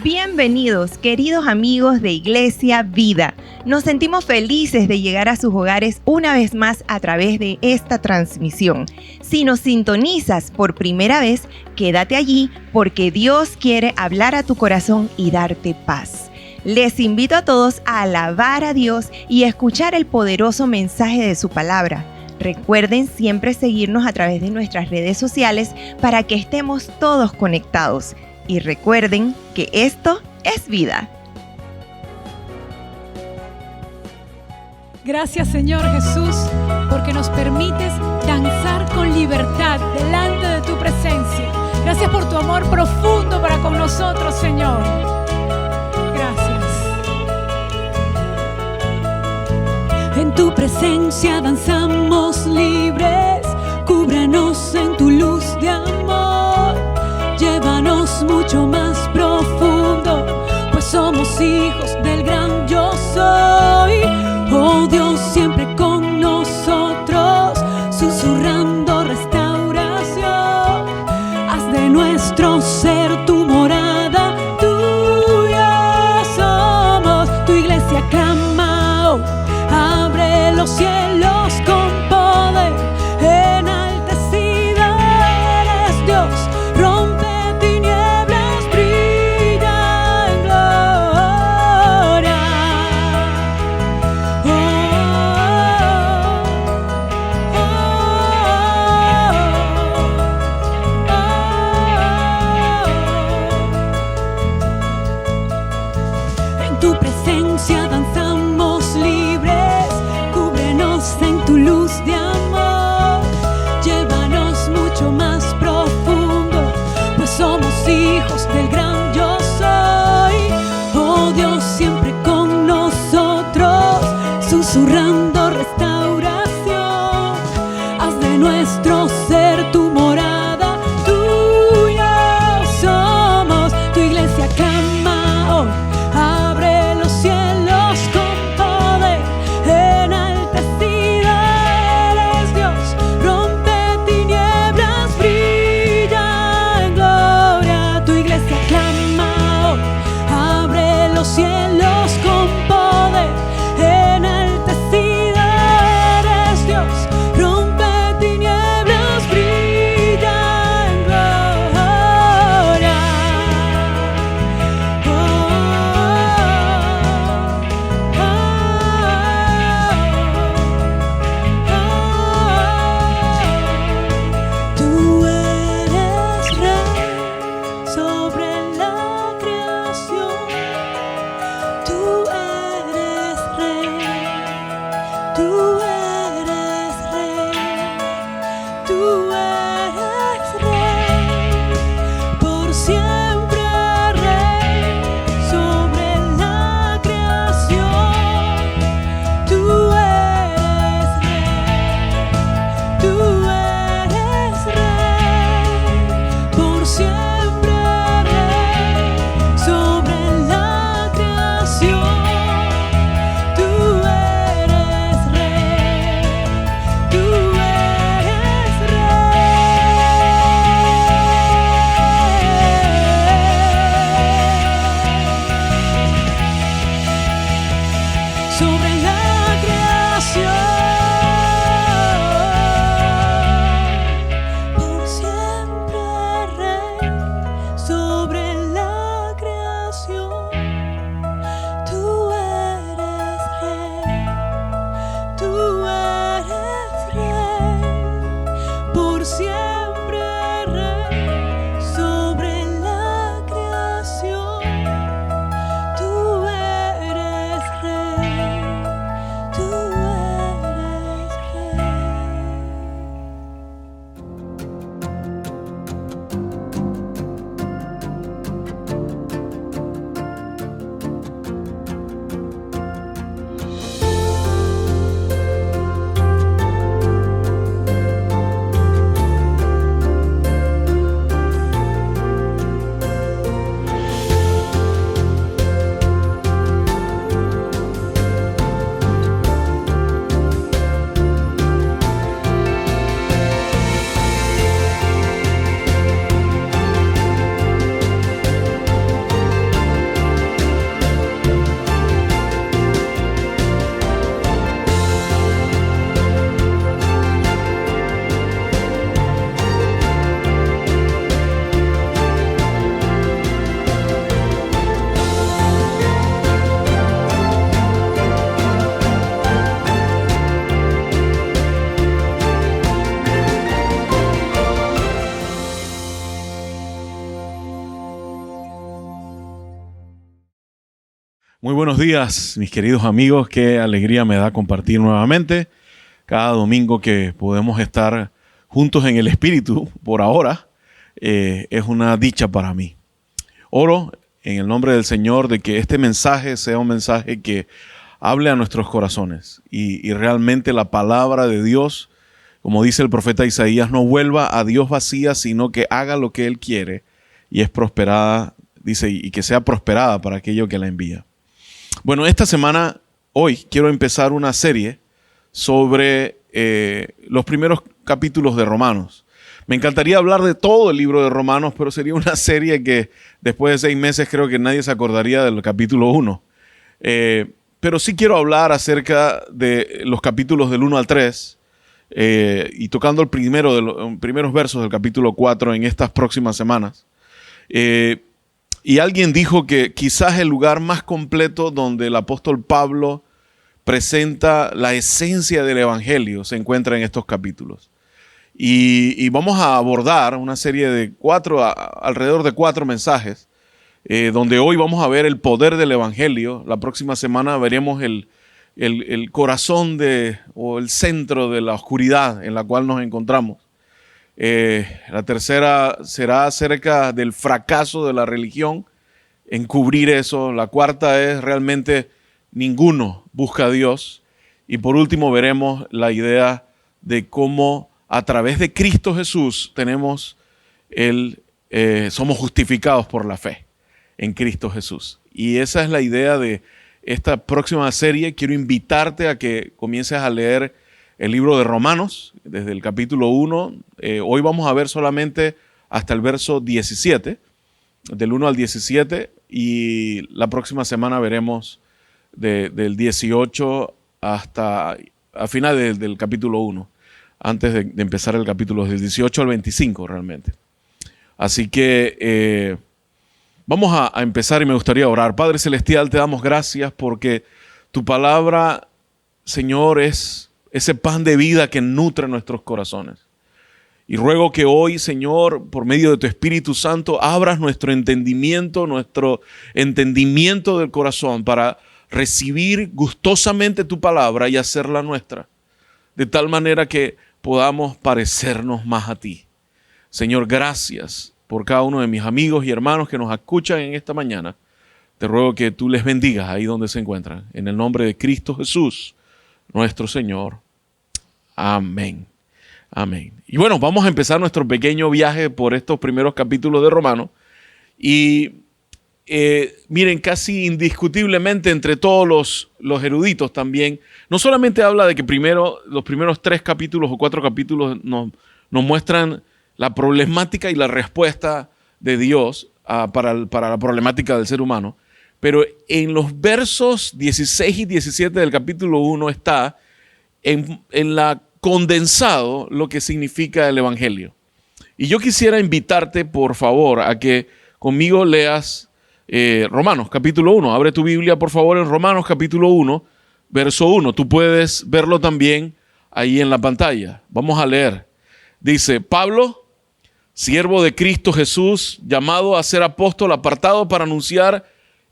Bienvenidos, queridos amigos de Iglesia Vida. Nos sentimos felices de llegar a sus hogares una vez más a través de esta transmisión. Si nos sintonizas por primera vez, quédate allí porque Dios quiere hablar a tu corazón y darte paz. Les invito a todos a alabar a Dios y a escuchar el poderoso mensaje de su palabra. Recuerden siempre seguirnos a través de nuestras redes sociales para que estemos todos conectados. Y recuerden que esto es vida. Gracias, Señor Jesús, porque nos permites danzar con libertad delante de tu presencia. Gracias por tu amor profundo para con nosotros, Señor. Gracias. En tu presencia danzamos libres, cúbrenos en tu luz de amor. Llévanos mucho más profundo, pues somos hijos del gran yo soy. Oh Dios, siempre con nosotros, susurrando restauración. Haz de nuestro ser tu morada, tuya somos. Tu iglesia clama, oh, abre los cielos con poder. Enaltecida eres Dios, rompe tinieblas, brilla en gloria. En tu presencia danzamos libres, cúbrenos en tu luz de amor. Llévanos mucho más profundo, pues somos hijos del gran yo soy. Oh Dios, siempre con nosotros, susurrando restauración. Haz de nuestro ser tu morada, tuya somos. Tu iglesia clama hoy, abre los cielos con poder. Enaltecida eres Dios, rompe tinieblas, brilla en gloria. Tu iglesia clama hoy, abre los cielos con poder. Enaltecida eres Dios, rompe tinieblas, brilla en gloria. Tú eres rey sobre la creación. Muy buenos días, mis queridos amigos. Qué alegría me da compartir nuevamente cada domingo que podemos estar juntos en el Espíritu. Por ahora es una dicha para mí. Oro en el nombre del Señor de que este mensaje sea un mensaje que hable a nuestros corazones y realmente la palabra de Dios, como dice el profeta Isaías, no vuelva a Dios vacía, sino que haga lo que Él quiere y es prosperada, dice, y que sea prosperada para aquello que la envía. Bueno, esta semana, hoy, quiero empezar una serie sobre los primeros capítulos de Romanos. Me encantaría hablar de todo el libro de Romanos, pero sería una serie que después de 6 meses creo que nadie se acordaría del capítulo 1. Pero sí quiero hablar acerca de los capítulos del 1 al 3 y tocando los primeros versos del capítulo 4 en estas próximas semanas. Y alguien dijo que quizás el lugar más completo donde el apóstol Pablo presenta la esencia del evangelio se encuentra en estos capítulos. Y vamos a abordar una serie de alrededor de 4 mensajes, donde hoy vamos a ver el poder del evangelio. La próxima semana veremos el corazón o el centro de la oscuridad en la cual nos encontramos. La tercera será acerca del fracaso de la religión en cubrir eso. La cuarta es realmente ninguno busca a Dios. Y por último veremos la idea de cómo a través de Cristo Jesús somos justificados por la fe en Cristo Jesús. Y esa es la idea de esta próxima serie. Quiero invitarte a que comiences a leer el libro de Romanos, desde el capítulo 1. Hoy vamos a ver solamente hasta el verso 17, del 1 al 17, y la próxima semana veremos del 18 hasta al final del capítulo 1, antes de empezar el capítulo del 18 al 25 realmente. Así que vamos a empezar y me gustaría orar. Padre Celestial, te damos gracias porque tu palabra, Señor, es ese pan de vida que nutre nuestros corazones. Y ruego que hoy, Señor, por medio de tu Espíritu Santo, abras nuestro entendimiento del corazón para recibir gustosamente tu palabra y hacerla nuestra, de tal manera que podamos parecernos más a ti. Señor, gracias por cada uno de mis amigos y hermanos que nos escuchan en esta mañana. Te ruego que tú les bendigas ahí donde se encuentran. En el nombre de Cristo Jesús, nuestro Señor. Amén. Amén. Y bueno, vamos a empezar nuestro pequeño viaje por estos primeros capítulos de Romanos. Y miren, casi indiscutiblemente entre todos los eruditos también, no solamente habla de que los primeros 3 capítulos o 4 capítulos nos muestran la problemática y la respuesta de Dios para la problemática del ser humano, pero en los versos 16 y 17 del capítulo 1 está en la condensado lo que significa el evangelio. Y yo quisiera invitarte, por favor, a que conmigo leas Romanos capítulo 1. Abre tu Biblia, por favor, en Romanos capítulo 1, verso 1. Tú puedes verlo también ahí en la pantalla. Vamos a leer. Dice: Pablo, siervo de Cristo Jesús, llamado a ser apóstol, apartado para anunciar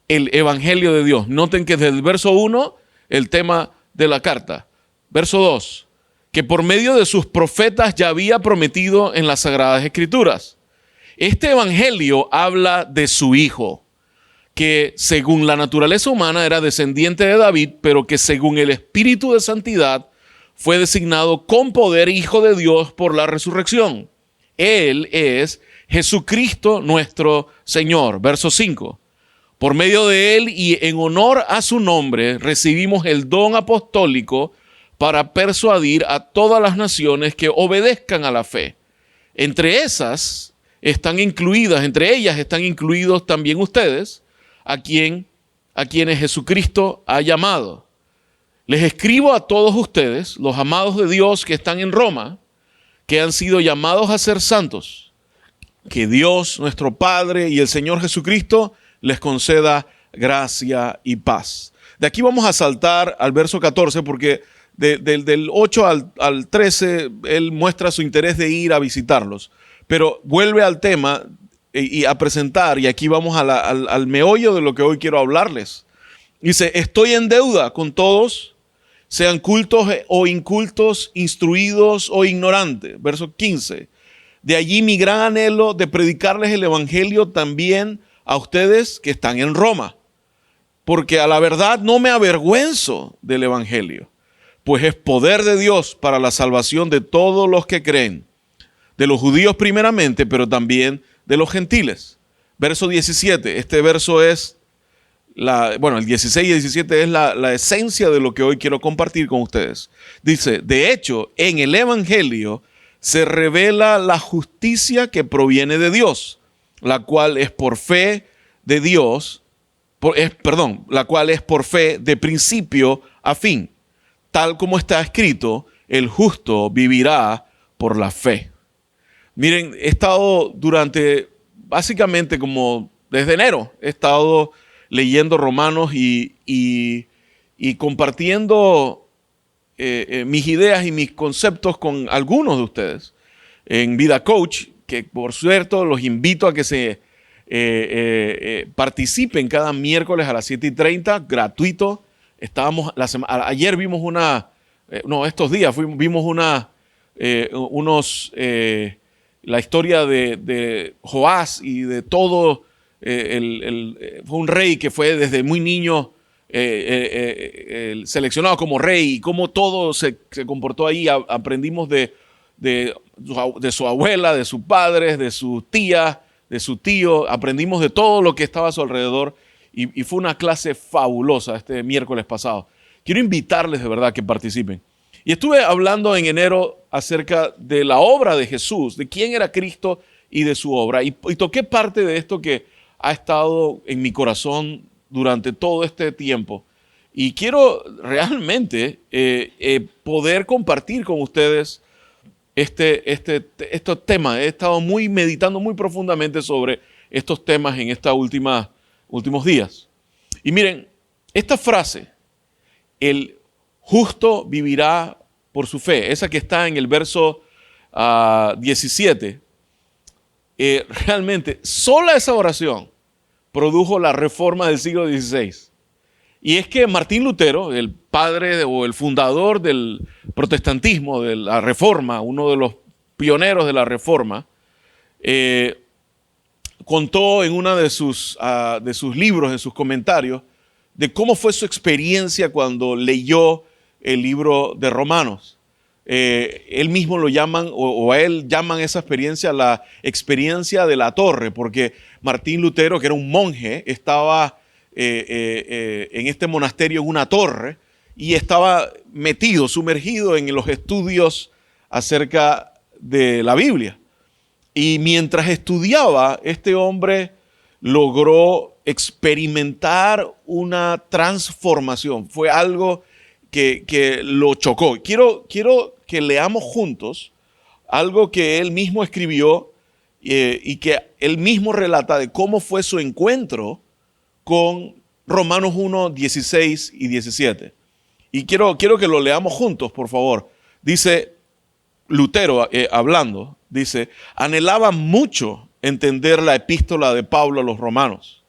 el evangelio de Dios. Noten que desde el verso 1, el tema de la carta. Verso 2, que por medio de sus profetas ya había prometido en las Sagradas Escrituras. Este evangelio habla de su Hijo, que según la naturaleza humana era descendiente de David, pero que según el Espíritu de Santidad fue designado con poder Hijo de Dios por la resurrección. Él es Jesucristo nuestro Señor. Verso 5. Por medio de Él y en honor a su nombre recibimos el don apostólico para persuadir a todas las naciones que obedezcan a la fe. Entre ellas están incluidos también ustedes, a quienes Jesucristo ha llamado. Les escribo a todos ustedes, los amados de Dios que están en Roma, que han sido llamados a ser santos. Que Dios, nuestro Padre y el Señor Jesucristo les conceda gracia y paz. De aquí vamos a saltar al verso 14 porque del 8 al 13 él muestra su interés de ir a visitarlos. Pero vuelve al tema y a presentar, y aquí vamos al meollo de lo que hoy quiero hablarles. Dice, estoy en deuda con todos, sean cultos o incultos, instruidos o ignorantes. Verso 15. De allí mi gran anhelo de predicarles el evangelio también a ustedes que están en Roma. Porque a la verdad no me avergüenzo del evangelio, pues es poder de Dios para la salvación de todos los que creen, de los judíos primeramente, pero también de los gentiles. Verso 17, este verso es, el 16 y 17 es la esencia de lo que hoy quiero compartir con ustedes. Dice, de hecho, en el evangelio se revela la justicia que proviene de Dios, la cual es por fe de Dios, la cual es por fe de principio a fin. Tal como está escrito, el justo vivirá por la fe. Miren, he estado básicamente como desde enero, he estado leyendo Romanos y compartiendo mis ideas y mis conceptos con algunos de ustedes en Vida Coach, que por cierto los invito a que se participen cada miércoles a las 7:30, gratuito. Ayer vimos estos días vimos la historia de Joás y de todo. Fue un rey que fue desde muy niño seleccionado como rey, y cómo todo se comportó ahí. Aprendimos de su abuela, de sus padres, de su tía, de su tío. Aprendimos de todo lo que estaba a su alrededor, y fue una clase fabulosa este miércoles pasado. Quiero invitarles de verdad a que participen. Y estuve hablando en enero acerca de la obra de Jesús, de quién era Cristo y de su obra, y toqué parte de esto que ha estado en mi corazón durante todo este tiempo. Y quiero realmente poder compartir con ustedes estos temas. He estado meditando muy profundamente sobre estos temas en estos últimos días. Y miren, esta frase, el justo vivirá por su fe, esa que está en el verso 17, realmente sola esa oración produjo la reforma del siglo XVI. Y es que Martín Lutero, el padre o el fundador del protestantismo, de la reforma, uno de los pioneros de la reforma, contó en uno de sus libros, en sus comentarios, de cómo fue su experiencia cuando leyó el libro de Romanos. Él mismo lo llaman, o a él llaman esa experiencia la experiencia de la torre, porque Martín Lutero, que era un monje, estaba en este monasterio en una torre y estaba sumergido en los estudios acerca de la Biblia. Y mientras estudiaba, este hombre logró experimentar una transformación. Fue algo que lo chocó. Quiero que leamos juntos algo que él mismo escribió y que él mismo relata de cómo fue su encuentro con Romanos 1, 16 y 17. Y quiero que lo leamos juntos, por favor. Dice Lutero, hablando, dice, anhelaba mucho entender la epístola de Pablo a los romanos,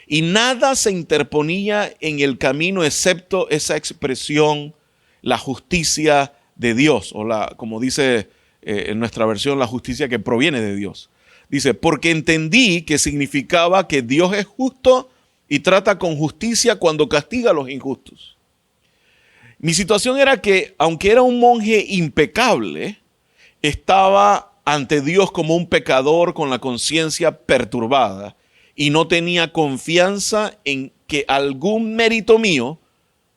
y nada se interponía en el camino excepto esa expresión, la justicia de Dios, o como dice en nuestra versión, la justicia que proviene de Dios. Dice, porque entendí que significaba que Dios es justo y trata con justicia cuando castiga a los injustos. Mi situación era que, aunque era un monje impecable, estaba ante Dios como un pecador con la conciencia perturbada y no tenía confianza en que algún mérito mío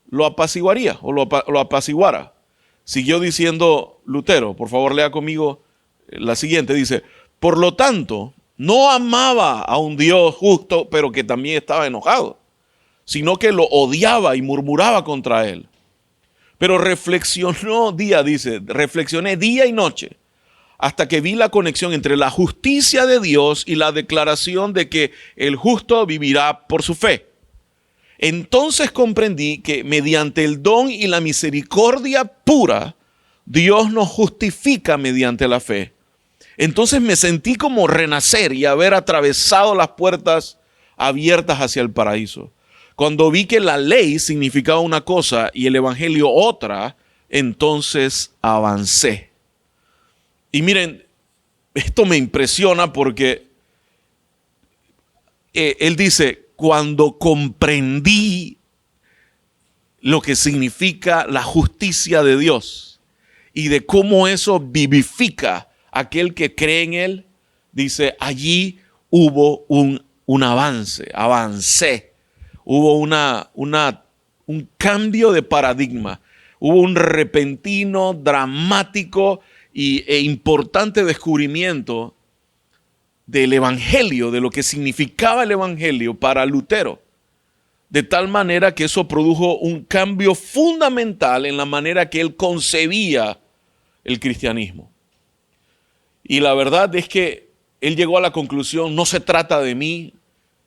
lo apaciguaría o lo apaciguara. Siguió diciendo Lutero, por favor lea conmigo la siguiente, dice, por lo tanto, no amaba a un Dios justo, pero que también estaba enojado, sino que lo odiaba y murmuraba contra él. Pero reflexioné día y noche, hasta que vi la conexión entre la justicia de Dios y la declaración de que el justo vivirá por su fe. Entonces comprendí que mediante el don y la misericordia pura, Dios nos justifica mediante la fe. Entonces me sentí como renacer y haber atravesado las puertas abiertas hacia el paraíso. Cuando vi que la ley significaba una cosa y el evangelio otra, entonces avancé. Y miren, esto me impresiona porque él dice, cuando comprendí lo que significa la justicia de Dios y de cómo eso vivifica a aquel que cree en Él, dice, allí hubo un avance, avancé. Hubo un cambio de paradigma. Hubo un repentino, dramático e importante descubrimiento del evangelio, de lo que significaba el evangelio para Lutero. De tal manera que eso produjo un cambio fundamental en la manera que él concebía el cristianismo. Y la verdad es que él llegó a la conclusión, no se trata de mí,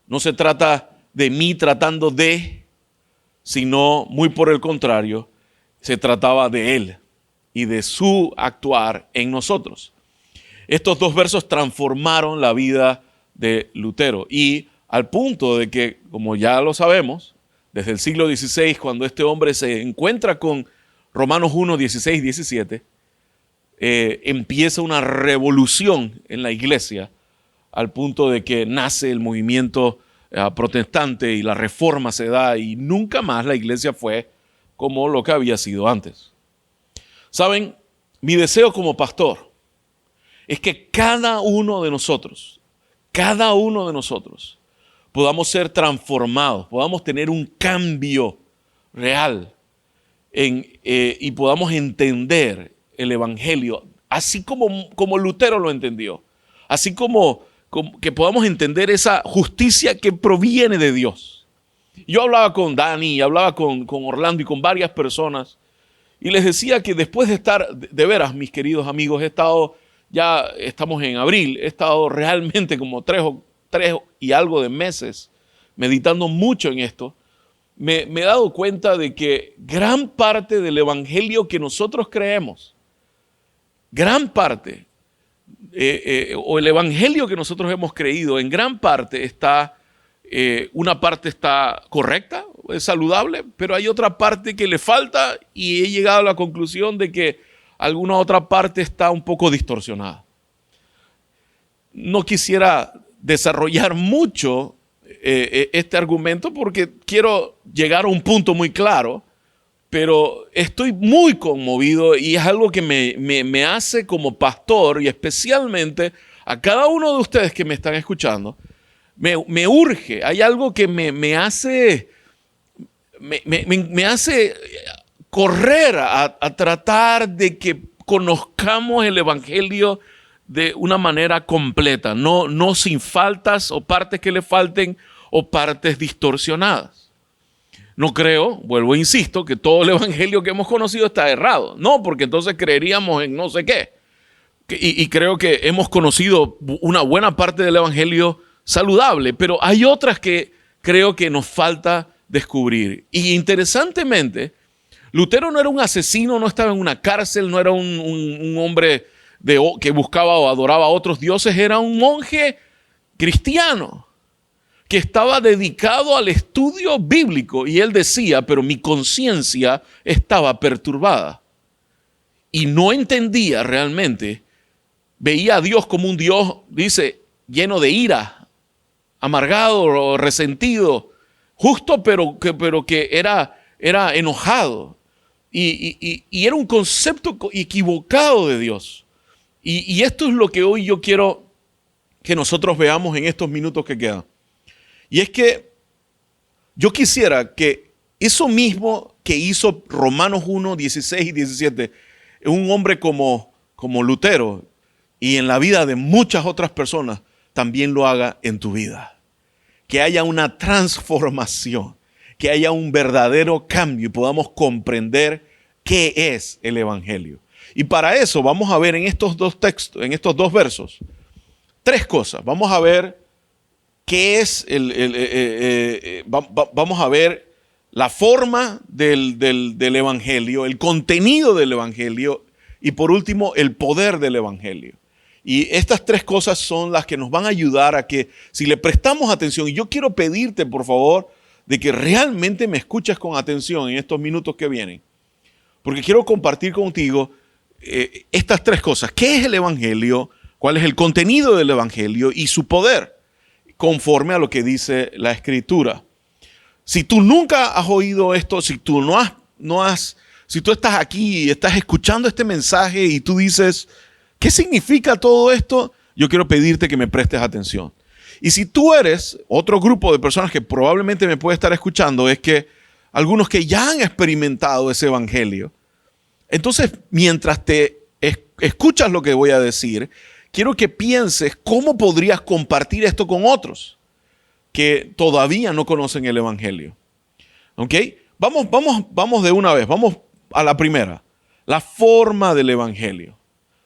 no se trata de mí tratando de, sino muy por el contrario, se trataba de él y de su actuar en nosotros. Estos dos versos transformaron la vida de Lutero y al punto de que, como ya lo sabemos, desde el siglo XVI, cuando este hombre se encuentra con Romanos 1, 16, 17, empieza una revolución en la iglesia al punto de que nace el movimiento protestante y la reforma se da y nunca más la iglesia fue como lo que había sido antes. ¿Saben? Mi deseo como pastor es que cada uno de nosotros podamos ser transformados, podamos tener un cambio real y podamos entender el evangelio, así como Lutero lo entendió, así como que podamos entender esa justicia que proviene de Dios. Yo hablaba con Dani, hablaba con Orlando y con varias personas y les decía que después de estar, de veras, mis queridos amigos, ya estamos en abril, he estado realmente como tres y algo de meses meditando mucho en esto, me he dado cuenta de que gran parte del evangelio que nosotros creemos, gran parte, o el evangelio que nosotros hemos creído, en gran parte está, una parte está correcta, es saludable, pero hay otra parte que le falta y he llegado a la conclusión de que alguna otra parte está un poco distorsionada. No quisiera desarrollar mucho este argumento porque quiero llegar a un punto muy claro, pero estoy muy conmovido y es algo que me hace como pastor y especialmente a cada uno de ustedes que me están escuchando, me urge, hay algo que me hace correr a tratar de que conozcamos el evangelio de una manera completa, no sin faltas o partes que le falten o partes distorsionadas. No creo, vuelvo e insisto, que todo el evangelio que hemos conocido está errado. No, porque entonces creeríamos en no sé qué. Y creo que hemos conocido una buena parte del evangelio saludable, pero hay otras que creo que nos falta descubrir. Y interesantemente, Lutero no era un asesino, no estaba en una cárcel, no era un hombre que buscaba o adoraba a otros dioses, era un monje cristiano que estaba dedicado al estudio bíblico y él decía, pero mi conciencia estaba perturbada y no entendía realmente, veía a Dios como un Dios, dice, lleno de ira, amargado o resentido, justo pero que era enojado y era un concepto equivocado de Dios. Y esto es lo que hoy yo quiero que nosotros veamos en estos minutos que quedan. Y es que yo quisiera que eso mismo que hizo Romanos 1, 16 y 17, un hombre como Lutero y en la vida de muchas otras personas, también lo haga en tu vida. Que haya una transformación, que haya un verdadero cambio y podamos comprender qué es el evangelio. Y para eso vamos a ver en estos dos textos, en estos dos versos, tres cosas. Vamos a ver qué es vamos a ver la forma del evangelio, el contenido del evangelio y por último el poder del evangelio. Y estas tres cosas son las que nos van a ayudar a que si le prestamos atención, y yo quiero pedirte por favor de que realmente me escuches con atención en estos minutos que vienen, porque quiero compartir contigo estas tres cosas. ¿Qué es el Evangelio? ¿Cuál es el contenido del Evangelio y su poder? Conforme a lo que dice la Escritura. Si tú nunca has oído esto, si tú si tú estás aquí y estás escuchando este mensaje y tú dices, ¿qué significa todo esto? Yo quiero pedirte que me prestes atención. Y si tú eres otro grupo de personas que probablemente me puede estar escuchando, es que algunos que ya han experimentado ese Evangelio. Entonces, mientras te escuchas lo que voy a decir, quiero que pienses cómo podrías compartir esto con otros que todavía no conocen el Evangelio. ¿Ok? Vamos de una vez, vamos a la primera, la forma del Evangelio.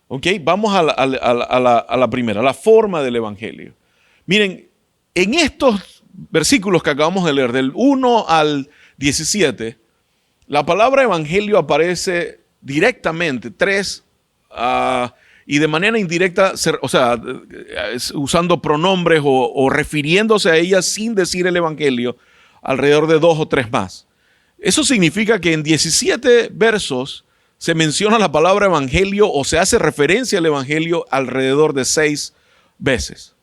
¿Ok? Vamos a la primera, la forma del Evangelio. Miren, en estos versículos que acabamos de leer, del 1 al 17, la palabra Evangelio aparece directamente, y de manera indirecta, o sea, usando pronombres o refiriéndose a ella sin decir el Evangelio, alrededor de 2 o 3 más. Eso significa que en 17 versos se menciona la palabra Evangelio o se hace referencia al Evangelio alrededor de 6 veces.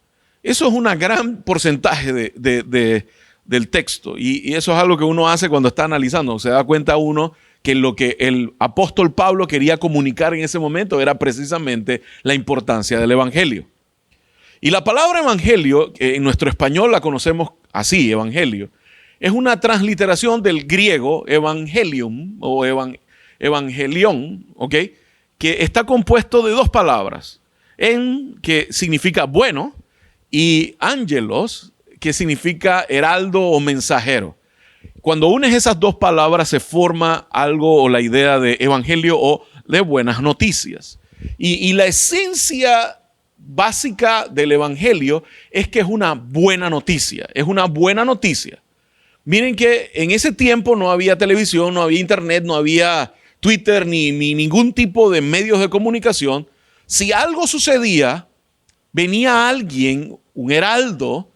Eso es un gran porcentaje del texto y eso es algo que uno hace cuando está analizando. Se da cuenta uno que lo que el apóstol Pablo quería comunicar en ese momento era precisamente la importancia del Evangelio. Y la palabra Evangelio, en nuestro español la conocemos así, Evangelio, es una transliteración del griego Evangelium o Evangelion, ¿ok? Que está compuesto de 2 palabras, que significa bueno, y ángelos, que significa heraldo o mensajero. Cuando unes esas 2 palabras se forma algo o la idea de evangelio o de buenas noticias. Y la esencia básica del evangelio es que es una buena noticia, es una buena noticia. Miren que en ese tiempo no había televisión, no había internet, no había Twitter ni ningún tipo de medios de comunicación. Si algo sucedía, venía alguien, un heraldo,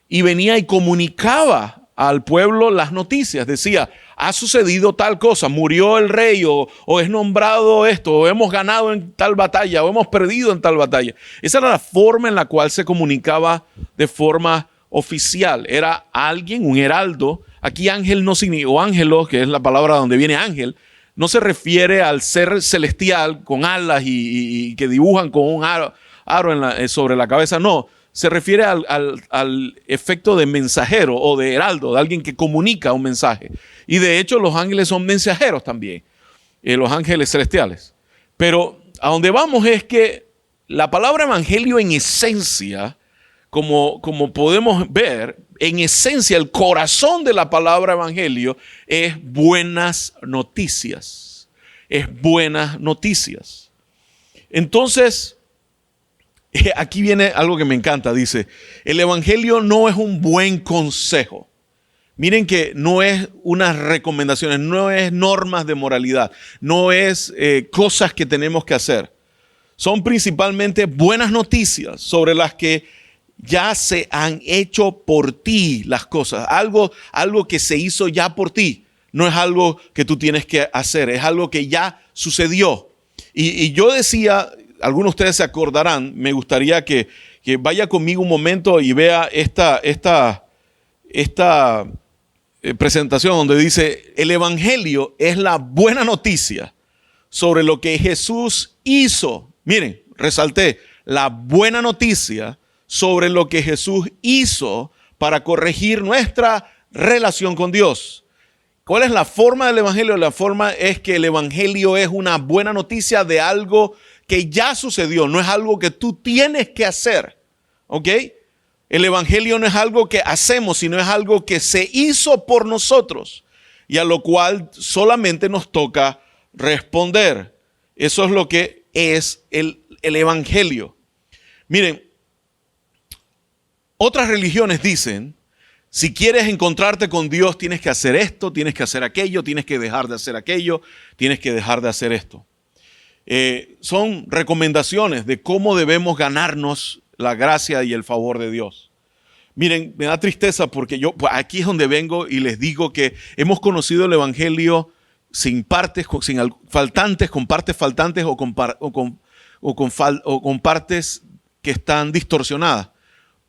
y venía y comunicaba al pueblo las noticias. Decía, ha sucedido tal cosa, murió el rey o es nombrado esto, o hemos ganado en tal batalla, o hemos perdido en tal batalla. Esa era la forma en la cual se comunicaba de forma oficial. Era alguien, un heraldo. Aquí ángel no significa, o ángelo, que es la palabra donde viene ángel, no se refiere al ser celestial con alas y que dibujan con un aro sobre la cabeza, no. Se refiere al efecto de mensajero o de heraldo, de alguien que comunica un mensaje. Y de hecho los ángeles son mensajeros también, los ángeles celestiales. Pero a donde vamos es que la palabra evangelio en esencia, como podemos ver, en esencia el corazón de la palabra evangelio es buenas noticias. Es buenas noticias. Entonces, aquí viene algo que me encanta, dice, el evangelio no es un buen consejo. Miren que no es unas recomendaciones, no es normas de moralidad, no es cosas que tenemos que hacer. Son principalmente buenas noticias sobre las que ya se han hecho por ti las cosas. Algo que se hizo ya por ti. No es algo que tú tienes que hacer, es algo que ya sucedió. Y yo decía, algunos de ustedes se acordarán, me gustaría que vaya conmigo un momento y vea esta presentación donde dice, el evangelio es la buena noticia sobre lo que Jesús hizo. Miren, resalté, la buena noticia sobre lo que Jesús hizo para corregir nuestra relación con Dios. ¿Cuál es la forma del evangelio? La forma es que el evangelio es una buena noticia de algo que ya sucedió, no es algo que tú tienes que hacer, ¿ok? El evangelio no es algo que hacemos, sino es algo que se hizo por nosotros y a lo cual solamente nos toca responder. Eso es lo que es el evangelio. Miren, otras religiones dicen, si quieres encontrarte con Dios, tienes que hacer esto, tienes que hacer aquello, tienes que dejar de hacer aquello, tienes que dejar de hacer esto. Son recomendaciones de cómo debemos ganarnos la gracia y el favor de Dios. Miren, me da tristeza porque yo pues, aquí es donde vengo y les digo que hemos conocido el evangelio sin partes, faltantes, con partes faltantes o con partes que están distorsionadas.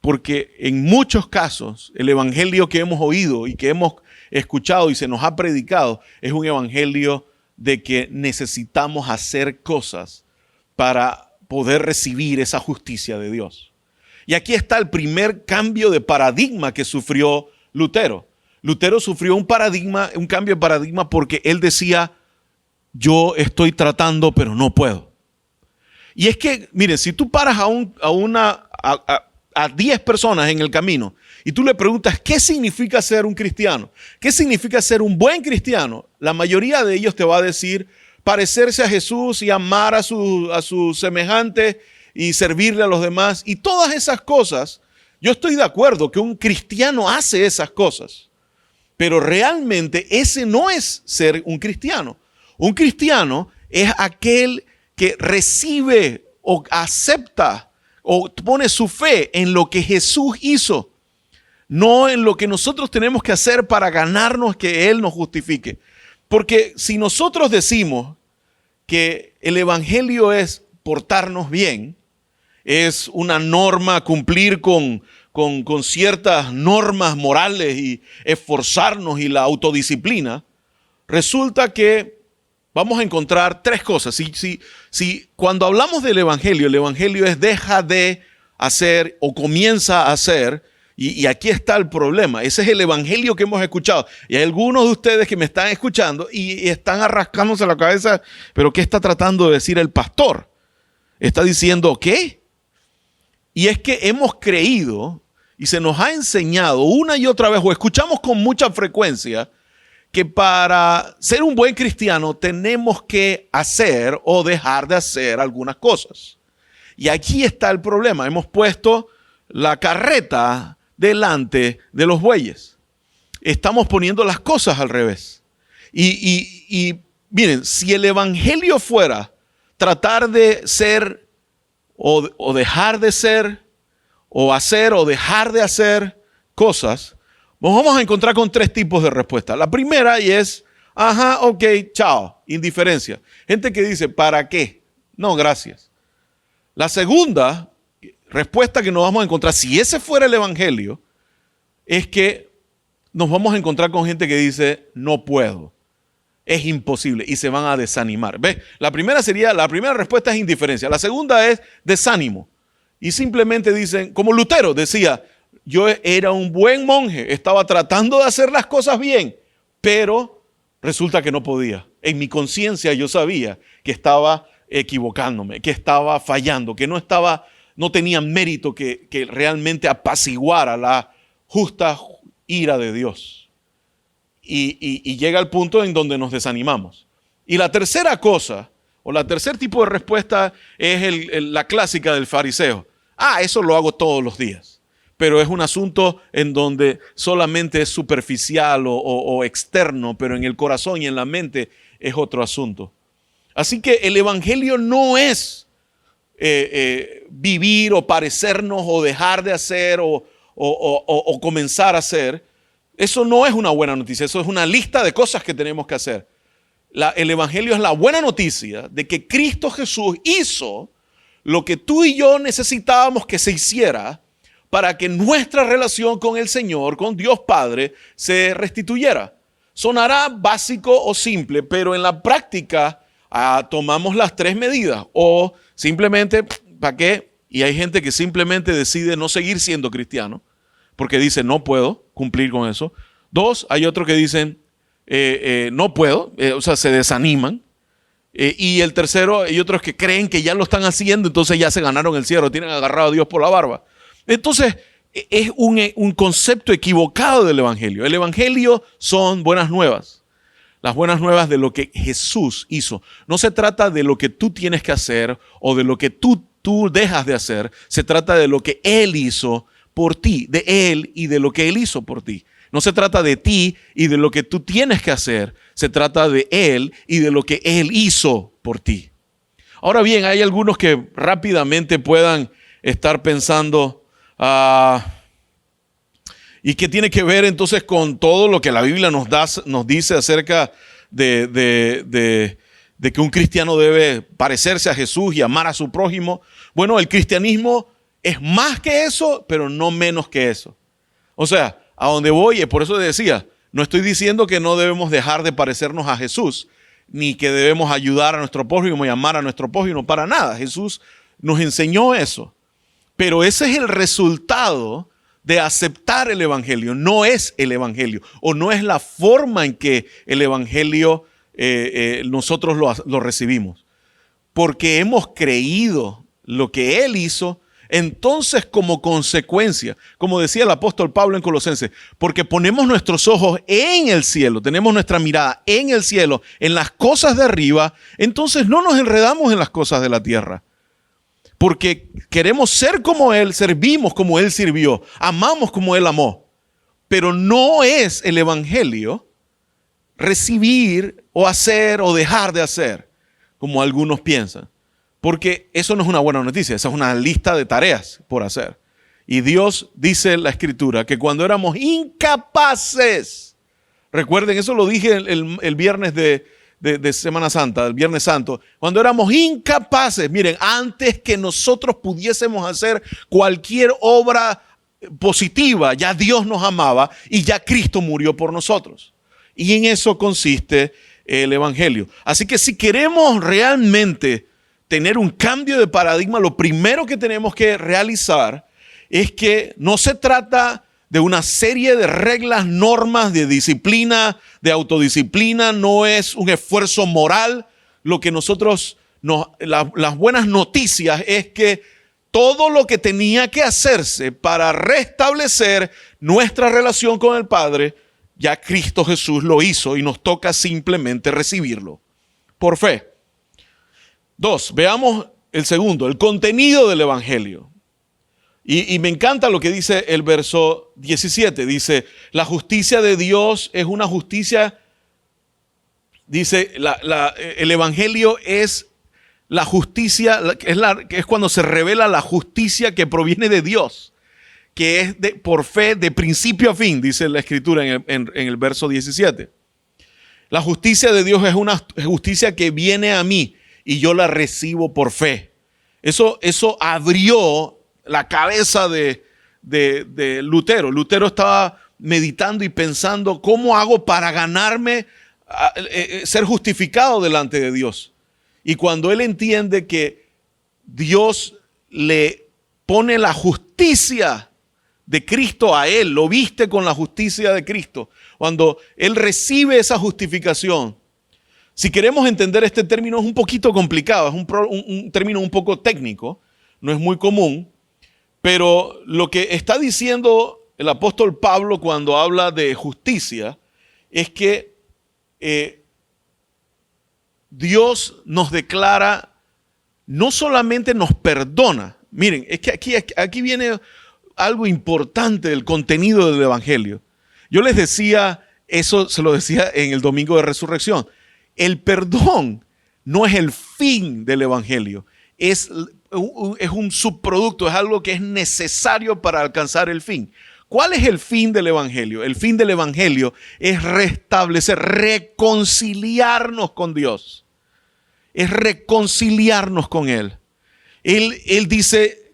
Porque en muchos casos el evangelio que hemos oído y que hemos escuchado y se nos ha predicado es un evangelio de que necesitamos hacer cosas para poder recibir esa justicia de Dios. Y aquí está el primer cambio de paradigma que sufrió Lutero. Lutero sufrió un cambio de paradigma porque él decía, yo estoy tratando pero no puedo. Y es que, miren, si tú paras a 10 personas en el camino y tú le preguntas qué significa ser un cristiano, qué significa ser un buen cristiano, la mayoría de ellos te va a decir parecerse a Jesús y amar a sus semejantes y servirle a los demás y todas esas cosas. Yo estoy de acuerdo que un cristiano hace esas cosas, pero realmente ese no es ser un cristiano. Un cristiano es aquel que recibe o acepta o pone su fe en lo que Jesús hizo, no en lo que nosotros tenemos que hacer para ganarnos que Él nos justifique. Porque si nosotros decimos que el evangelio es portarnos bien, es una norma, cumplir con ciertas normas morales y esforzarnos y la autodisciplina, resulta que vamos a encontrar tres cosas. Si cuando hablamos del evangelio, el evangelio es deja de hacer o comienza a hacer, y aquí está el problema. Ese es el evangelio que hemos escuchado. Y hay algunos de ustedes que me están escuchando y están arrascándose la cabeza, pero ¿qué está tratando de decir el pastor? Está diciendo, ¿qué? Y es que hemos creído y se nos ha enseñado una y otra vez, o escuchamos con mucha frecuencia, que para ser un buen cristiano tenemos que hacer o dejar de hacer algunas cosas. Y aquí está el problema. Hemos puesto la carreta delante de los bueyes. Estamos poniendo las cosas al revés. Y miren, si el evangelio fuera tratar de ser o dejar de ser, o hacer o dejar de hacer cosas, nos vamos a encontrar con tres tipos de respuesta. La primera y es, ajá, ok, chao, indiferencia. Gente que dice, ¿para qué? No, gracias. La segunda respuesta que nos vamos a encontrar, si ese fuera el evangelio, es que nos vamos a encontrar con gente que dice, no puedo, es imposible, y se van a desanimar. ¿Ves? La primera respuesta es indiferencia. La segunda es desánimo. Y simplemente dicen, como Lutero decía, yo era un buen monje, estaba tratando de hacer las cosas bien, pero resulta que no podía. En mi conciencia yo sabía que estaba equivocándome, que estaba fallando, que no tenía mérito que realmente apaciguara la justa ira de Dios. Y llega el punto en donde nos desanimamos. Y la tercera cosa, o la tercer tipo de respuesta es la clásica del fariseo. Eso lo hago todos los días. Pero es un asunto en donde solamente es superficial o externo, pero en el corazón y en la mente es otro asunto. Así que el evangelio no es vivir o parecernos o dejar de hacer o comenzar a hacer. Eso no es una buena noticia, eso es una lista de cosas que tenemos que hacer. El evangelio es la buena noticia de que Cristo Jesús hizo lo que tú y yo necesitábamos que se hiciera para que nuestra relación con el Señor, con Dios Padre, se restituyera. Sonará básico o simple, pero en la práctica tomamos las tres medidas. O simplemente, ¿para qué? Y hay gente que simplemente decide no seguir siendo cristiano porque dice, no puedo cumplir con eso. Dos, hay otros que dicen, no puedo, o sea, se desaniman. Y el tercero, hay otros que creen que ya lo están haciendo, entonces ya se ganaron el cielo, tienen agarrado a Dios por la barba. Entonces, es un concepto equivocado del evangelio. El evangelio son buenas nuevas. Las buenas nuevas de lo que Jesús hizo. No se trata de lo que tú tienes que hacer o de lo que tú dejas de hacer. Se trata de lo que Él hizo por ti, de Él y de lo que Él hizo por ti. No se trata de ti y de lo que tú tienes que hacer. Se trata de Él y de lo que Él hizo por ti. Ahora bien, hay algunos que rápidamente puedan estar pensando, ¿Y qué tiene que ver entonces con todo lo que la Biblia nos dice acerca de que un cristiano debe parecerse a Jesús y amar a su prójimo? Bueno, el cristianismo es más que eso, pero no menos que eso. O sea, a donde voy, es por eso decía, no estoy diciendo que no debemos dejar de parecernos a Jesús, ni que debemos ayudar a nuestro prójimo y amar a nuestro prójimo, para nada. Jesús nos enseñó eso. Pero ese es el resultado de aceptar el Evangelio. No es el Evangelio, o no es la forma en que el Evangelio nosotros lo recibimos. Porque hemos creído lo que Él hizo. Entonces, como consecuencia, como decía el apóstol Pablo en Colosenses, porque ponemos nuestros ojos en el cielo, tenemos nuestra mirada en el cielo, en las cosas de arriba, entonces no nos enredamos en las cosas de la tierra. Porque queremos ser como Él, servimos como Él sirvió, amamos como Él amó. Pero no es el Evangelio recibir o hacer o dejar de hacer, como algunos piensan. Porque eso no es una buena noticia, esa es una lista de tareas por hacer. Y Dios dice en la Escritura que cuando éramos incapaces, recuerden, eso lo dije el viernes de Semana Santa, el Viernes Santo, cuando éramos incapaces, miren, antes que nosotros pudiésemos hacer cualquier obra positiva, ya Dios nos amaba y ya Cristo murió por nosotros. Y en eso consiste el Evangelio. Así que si queremos realmente tener un cambio de paradigma, lo primero que tenemos que realizar es que no se trata de una serie de reglas, normas, de disciplina, de autodisciplina, no es un esfuerzo moral. Lo que las buenas noticias es que todo lo que tenía que hacerse para restablecer nuestra relación con el Padre, ya Cristo Jesús lo hizo y nos toca simplemente recibirlo por fe. 2, veamos el segundo, el contenido del Evangelio. Y me encanta lo que dice el verso 17. Dice, la justicia de Dios es una justicia, dice, el Evangelio es la justicia, es cuando se revela la justicia que proviene de Dios, que es por fe de principio a fin, dice la Escritura en el verso 17. La justicia de Dios es una justicia que viene a mí y yo la recibo por fe. Eso abrió la cabeza de Lutero. Lutero estaba meditando y pensando, ¿cómo hago para ganarme ser justificado delante de Dios? Y cuando él entiende que Dios le pone la justicia de Cristo a él, lo viste con la justicia de Cristo, cuando él recibe esa justificación. Si queremos entender este término es un poquito complicado, es un término un poco técnico, no es muy común, pero lo que está diciendo el apóstol Pablo cuando habla de justicia es que Dios nos declara, no solamente nos perdona. Miren, es que aquí viene algo importante del contenido del Evangelio. Yo les decía, eso se lo decía en el domingo de resurrección. El perdón no es el fin del Evangelio, es un subproducto, es algo que es necesario para alcanzar el fin. ¿Cuál es el fin del Evangelio? El fin del Evangelio es restablecer, reconciliarnos con Dios. Es reconciliarnos con Él. Él dice,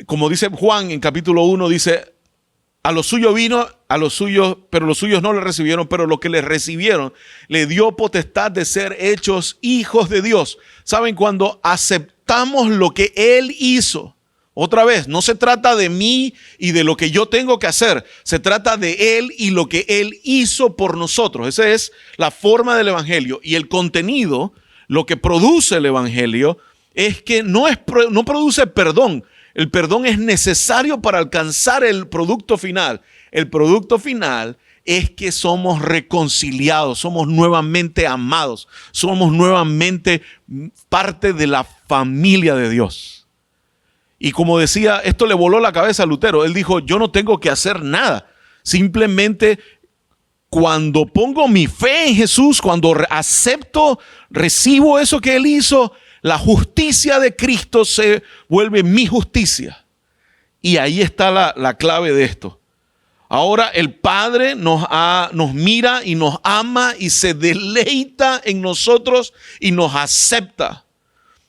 como dice Juan en capítulo 1, dice, a lo suyo vino, a los suyos, pero los suyos no le recibieron, pero los que le recibieron, le dio potestad de ser hechos hijos de Dios. ¿Saben? Cuando aceptamos lo que Él hizo, otra vez, no se trata de mí y de lo que yo tengo que hacer, se trata de Él y lo que Él hizo por nosotros. Esa es la forma del Evangelio. Y el contenido, lo que produce el Evangelio, es que no produce perdón. El perdón es necesario para alcanzar el producto final. El producto final es que somos reconciliados, somos nuevamente amados, somos nuevamente parte de la familia de Dios. Y como decía, esto le voló la cabeza a Lutero. Él dijo, yo no tengo que hacer nada. Simplemente cuando pongo mi fe en Jesús, cuando acepto, recibo eso que Él hizo, la justicia de Cristo se vuelve mi justicia. Y ahí está la clave de esto. Ahora el Padre nos mira y nos ama y se deleita en nosotros y nos acepta.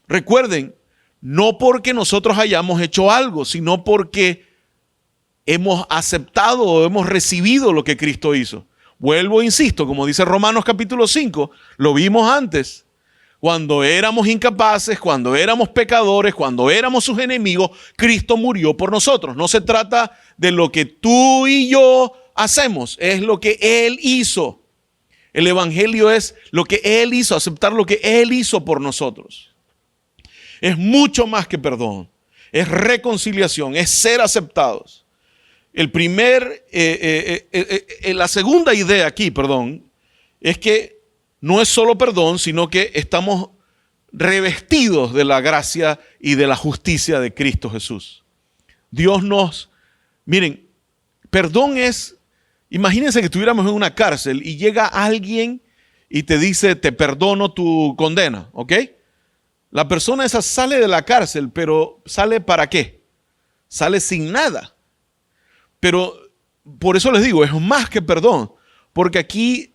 Recuerden, no porque nosotros hayamos hecho algo, sino porque hemos aceptado o hemos recibido lo que Cristo hizo. Vuelvo, insisto, como dice Romanos capítulo 5, lo vimos antes. Cuando éramos incapaces, cuando éramos pecadores, cuando éramos sus enemigos, Cristo murió por nosotros. No se trata de lo que tú y yo hacemos, es lo que Él hizo. El evangelio es lo que Él hizo, aceptar lo que Él hizo por nosotros. Es mucho más que perdón, es reconciliación, es ser aceptados. La segunda idea aquí, es que no es solo perdón, sino que estamos revestidos de la gracia y de la justicia de Cristo Jesús. Miren, perdón es, imagínense que estuviéramos en una cárcel y llega alguien y te dice, te perdono tu condena, ¿ok? La persona esa sale de la cárcel, pero ¿sale para qué? Sale sin nada. Pero por eso les digo, es más que perdón, porque aquí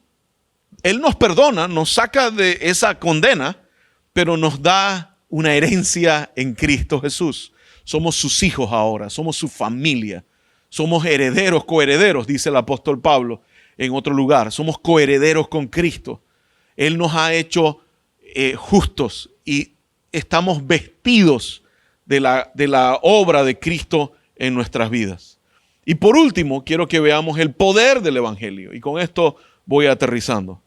Él nos perdona, nos saca de esa condena, pero nos da una herencia en Cristo Jesús. Somos sus hijos ahora, somos su familia, somos herederos, coherederos, dice el apóstol Pablo en otro lugar. Somos coherederos con Cristo. Él nos ha hecho justos y estamos vestidos de la obra de Cristo en nuestras vidas. Y por último, quiero que veamos el poder del evangelio. Y con esto voy aterrizando.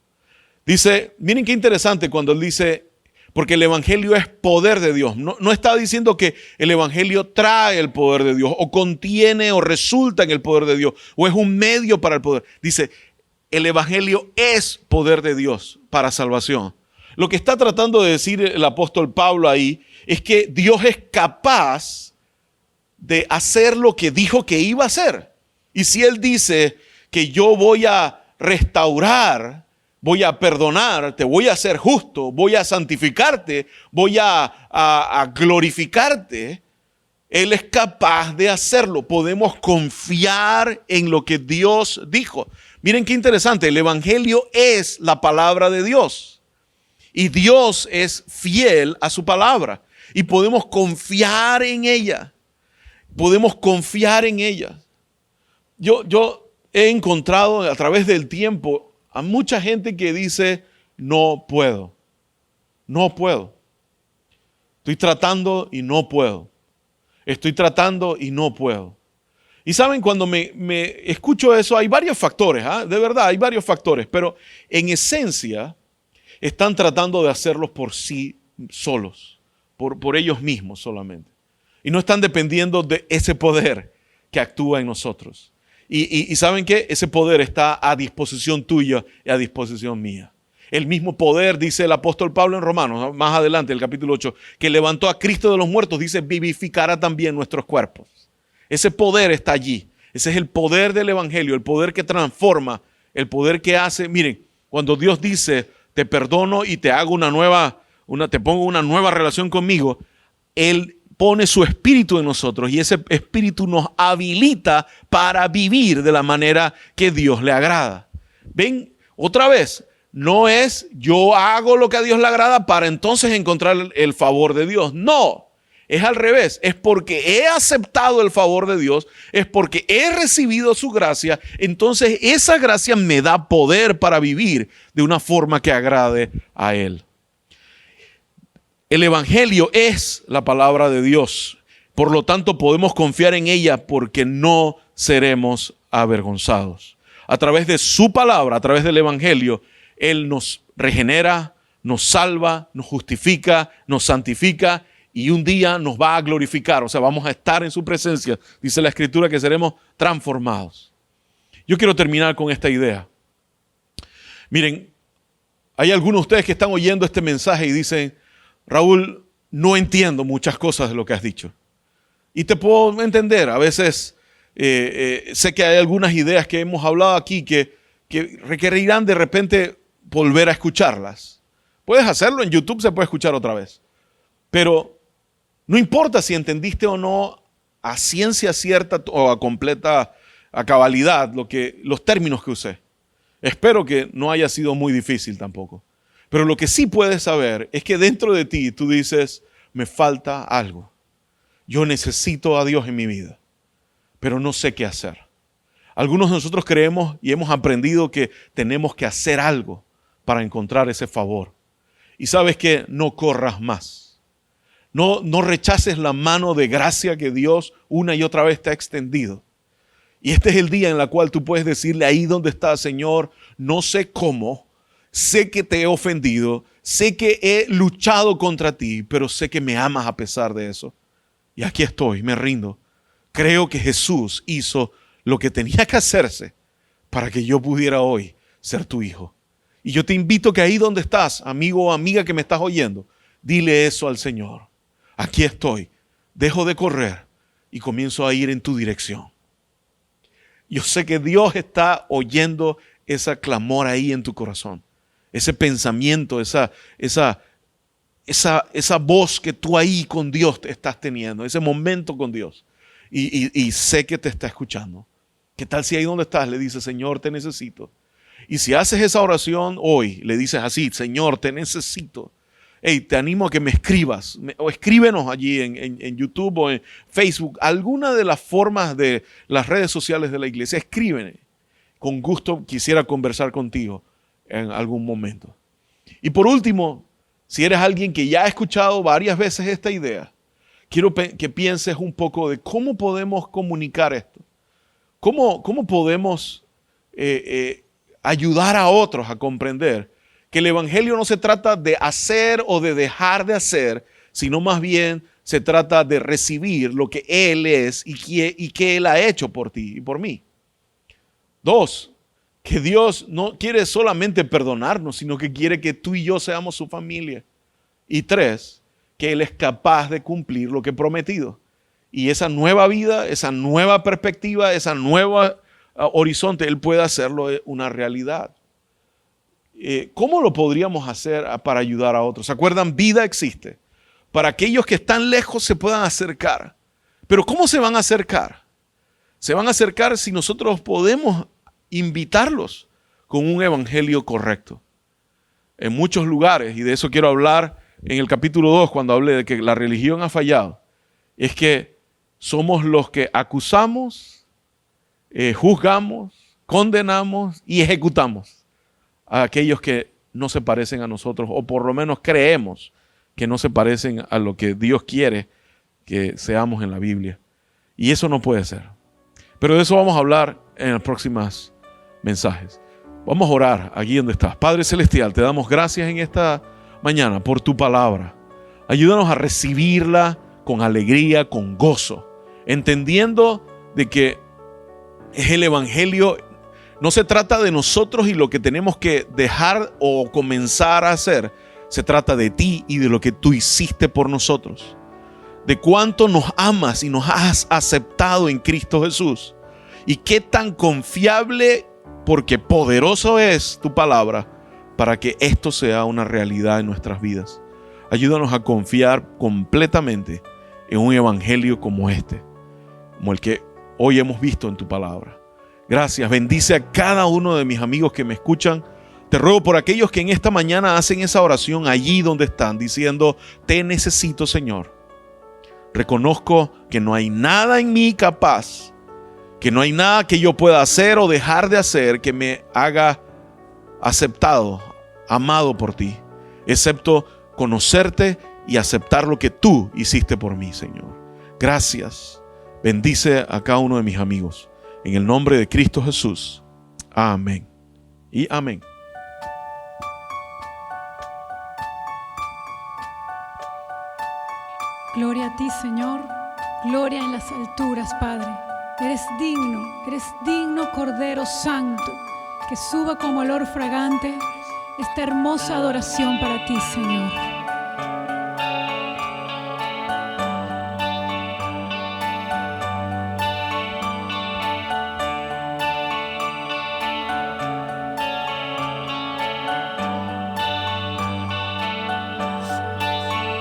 Dice, miren qué interesante cuando él dice, porque el evangelio es poder de Dios. No está diciendo que el evangelio trae el poder de Dios o contiene o resulta en el poder de Dios o es un medio para el poder. Dice, el evangelio es poder de Dios para salvación. Lo que está tratando de decir el apóstol Pablo ahí es que Dios es capaz de hacer lo que dijo que iba a hacer. Y si Él dice que yo voy a restaurar, voy a perdonar, te voy a hacer justo, voy a santificarte, voy a glorificarte, Él es capaz de hacerlo. Podemos confiar en lo que Dios dijo. Miren qué interesante, el evangelio es la palabra de Dios. Y Dios es fiel a su palabra. Y podemos confiar en ella. Podemos confiar en ella. Yo he encontrado a través del tiempo a mucha gente que dice, no puedo. No puedo. Estoy tratando y no puedo. Estoy tratando y no puedo. Y saben, cuando me escucho eso, hay varios factores, de verdad, hay varios factores, pero en esencia están tratando de hacerlos por sí solos, por ellos mismos solamente. Y no están dependiendo de ese poder que actúa en nosotros. Y ¿saben qué? Ese poder está a disposición tuya y a disposición mía. El mismo poder, dice el apóstol Pablo en Romanos, más adelante, el capítulo 8, que levantó a Cristo de los muertos, dice, vivificará también nuestros cuerpos. Ese poder está allí. Ese es el poder del evangelio, el poder que transforma, el poder que hace. Miren, cuando Dios dice, te perdono y te hago te pongo una nueva relación conmigo, Él pone su espíritu en nosotros y ese espíritu nos habilita para vivir de la manera que Dios le agrada. Ven, otra vez, no es yo hago lo que a Dios le agrada para entonces encontrar el favor de Dios. No, es al revés. Es porque he aceptado el favor de Dios, es porque he recibido su gracia, entonces esa gracia me da poder para vivir de una forma que agrade a Él. El evangelio es la palabra de Dios. Por lo tanto, podemos confiar en ella porque no seremos avergonzados. A través de su palabra, a través del evangelio, Él nos regenera, nos salva, nos justifica, nos santifica y un día nos va a glorificar. O sea, vamos a estar en su presencia. Dice la Escritura que seremos transformados. Yo quiero terminar con esta idea. Miren, hay algunos de ustedes que están oyendo este mensaje y dicen, Raúl, no entiendo muchas cosas de lo que has dicho. Y te puedo entender, a veces sé que hay algunas ideas que hemos hablado aquí que requerirán de repente volver a escucharlas. Puedes hacerlo, en YouTube se puede escuchar otra vez. Pero no importa si entendiste o no a ciencia cierta o a completa a cabalidad los términos que usé. Espero que no haya sido muy difícil tampoco. Pero lo que sí puedes saber es que dentro de ti tú dices, me falta algo. Yo necesito a Dios en mi vida, pero no sé qué hacer. Algunos de nosotros creemos y hemos aprendido que tenemos que hacer algo para encontrar ese favor. Y sabes que no corras más. No rechaces la mano de gracia que Dios una y otra vez te ha extendido. Y este es el día en el cual tú puedes decirle ahí donde estás, Señor, no sé cómo, sé que te he ofendido, sé que he luchado contra ti, pero sé que me amas a pesar de eso. Y aquí estoy, me rindo. Creo que Jesús hizo lo que tenía que hacerse para que yo pudiera hoy ser tu hijo. Y yo te invito que ahí donde estás, amigo o amiga que me estás oyendo, dile eso al Señor. Aquí estoy, dejo de correr y comienzo a ir en tu dirección. Yo sé que Dios está oyendo ese clamor ahí en tu corazón, ese pensamiento, esa voz que tú ahí con Dios te estás teniendo, ese momento con Dios. Y sé que te está escuchando. ¿Qué tal si ahí donde estás le dices, Señor, te necesito? Y si haces esa oración hoy, le dices así, Señor, te necesito. Hey, te animo a que me escribas, o escríbenos allí en YouTube o en Facebook, alguna de las formas de las redes sociales de la iglesia, escríbeme. Con gusto quisiera conversar contigo en algún momento. Y por último, si eres alguien que ya ha escuchado varias veces esta idea, quiero que pienses un poco de cómo podemos comunicar esto. ¿Cómo podemos ayudar a otros a comprender que el evangelio no se trata de hacer o de dejar de hacer, sino más bien se trata de recibir lo que Él es y que Él ha hecho por ti y por mí? 2, que Dios no quiere solamente perdonarnos, sino que quiere que tú y yo seamos su familia. Y 3, que Él es capaz de cumplir lo que ha prometido. Y esa nueva vida, esa nueva perspectiva, esa nueva horizonte, Él puede hacerlo una realidad. ¿Cómo lo podríamos hacer para ayudar a otros? ¿Se acuerdan? Vida existe. Para aquellos que están lejos se puedan acercar. Pero ¿cómo se van a acercar? Se van a acercar si nosotros podemos invitarlos con un evangelio correcto. En muchos lugares, y de eso quiero hablar en el capítulo 2, cuando hablé de que la religión ha fallado, es que somos los que acusamos, juzgamos, condenamos y ejecutamos a aquellos que no se parecen a nosotros, o por lo menos creemos que no se parecen a lo que Dios quiere que seamos en la Biblia. Y eso no puede ser. Pero de eso vamos a hablar en los próximos mensajes. Vamos a orar aquí donde estás. Padre Celestial, te damos gracias en esta mañana por tu palabra. Ayúdanos a recibirla con alegría, con gozo, entendiendo de que es el evangelio. No se trata de nosotros y lo que tenemos que dejar o comenzar a hacer. Se trata de ti y de lo que tú hiciste por nosotros. De cuánto nos amas y nos has aceptado en Cristo Jesús. Y qué tan confiable, porque poderoso es tu palabra, para que esto sea una realidad en nuestras vidas. Ayúdanos a confiar completamente en un evangelio como este, como el que hoy hemos visto en tu palabra. Gracias, bendice a cada uno de mis amigos que me escuchan. Te ruego por aquellos que en esta mañana hacen esa oración allí donde están, diciendo, te necesito, Señor. Reconozco que no hay nada en mí capaz, que no hay nada que yo pueda hacer o dejar de hacer que me haga aceptado, amado por ti, excepto conocerte y aceptar lo que tú hiciste por mí, Señor. Gracias. Bendice a cada uno de mis amigos. En el nombre de Cristo Jesús. Amén. Y amén. Gloria a ti, Señor. Gloria en las alturas, Padre. Eres digno, Cordero Santo, que suba como olor fragante esta hermosa adoración para ti, Señor.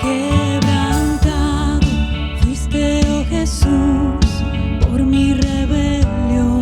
Quebrantado fuiste, oh Jesús, por mi rebelión.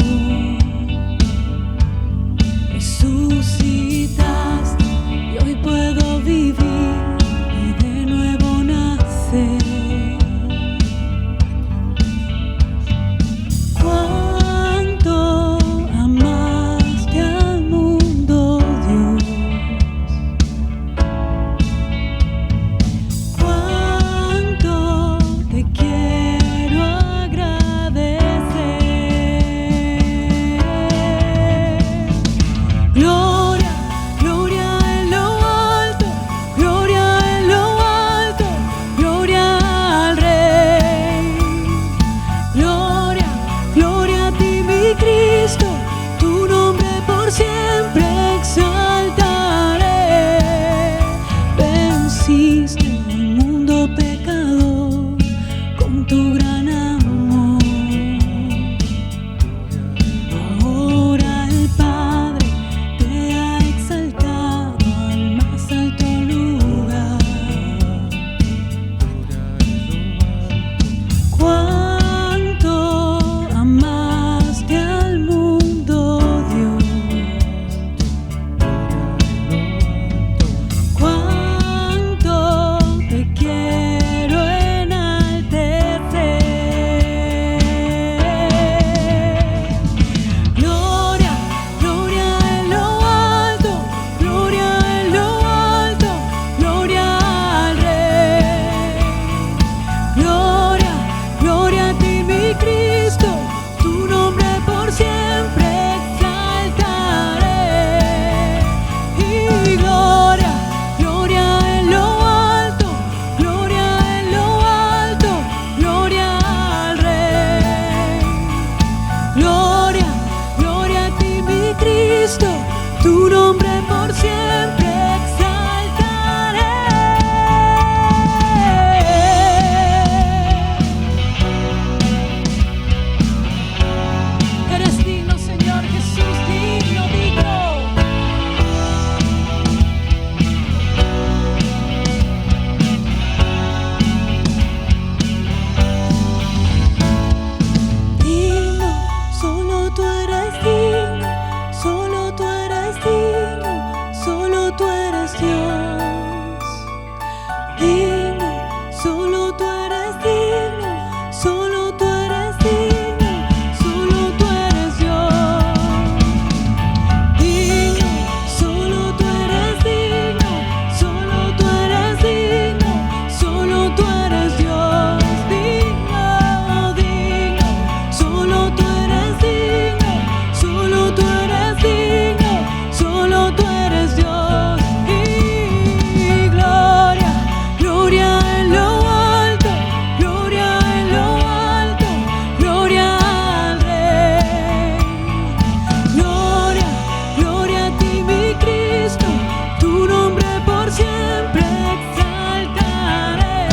Cristo, tu nombre por siempre exaltaré. Eres digno, Señor Jesús, digno, digno. Digno, solo tú eres digno, solo tú eres digno, solo tú eres Dios. Digno, solo tú eres digno, solo tú eres digno, solo tú eres Dios. Digno, solo tú eres digno, solo tú eres digno, solo tú eres Dios. Digno, digno, solo tú eres digno, solo tú eres digno, solo tú eres Dios. Y gloria, gloria en lo alto, gloria en lo alto, gloria al Rey. Gloria, gloria a ti, mi Cristo, tu nombre por siempre exaltaré.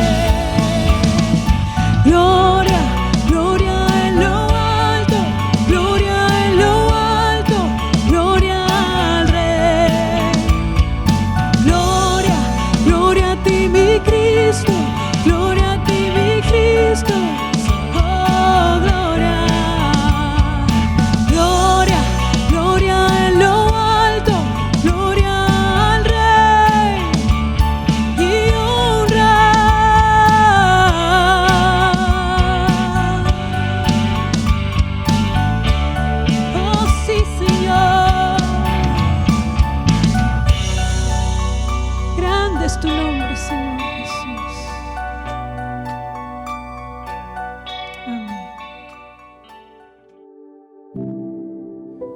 Gloria, gloria en lo alto, gloria en lo alto, gloria al Rey. Gloria, gloria a ti, mi Cristo, gloria a ti, mi Cristo. Oh, gloria. Gloria, gloria en lo alto, gloria al Rey y honra. Oh, sí, Señor. Grande es tu nombre, Señor Jesús. Amén.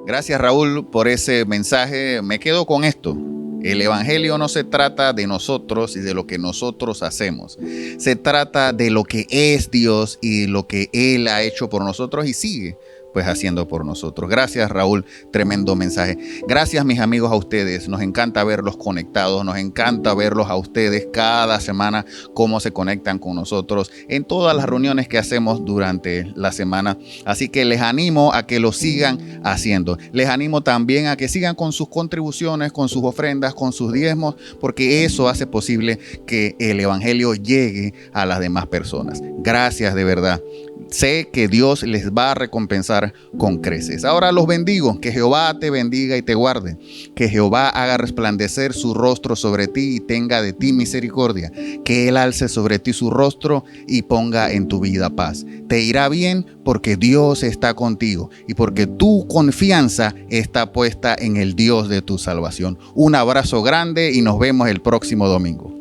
Gracias, Raúl, por ese mensaje. Me quedo con esto. El evangelio no se trata de nosotros y de lo que nosotros hacemos. Se trata de lo que es Dios y lo que Él ha hecho por nosotros y sigue pues haciendo por nosotros. Gracias, Raúl, tremendo mensaje. Gracias, mis amigos, a ustedes. Nos encanta verlos conectados, nos encanta verlos a ustedes cada semana, cómo se conectan con nosotros en todas las reuniones que hacemos durante la semana. Así que les animo a que lo sigan haciendo. Les animo también a que sigan con sus contribuciones, con sus ofrendas, con sus diezmos, porque eso hace posible que el evangelio llegue a las demás personas. Gracias, de verdad. Sé que Dios les va a recompensar con creces. Ahora los bendigo. Que Jehová te bendiga y te guarde. Que Jehová haga resplandecer su rostro sobre ti y tenga de ti misericordia. Que Él alce sobre ti su rostro y ponga en tu vida paz. Te irá bien porque Dios está contigo y porque tu confianza está puesta en el Dios de tu salvación. Un abrazo grande y nos vemos el próximo domingo.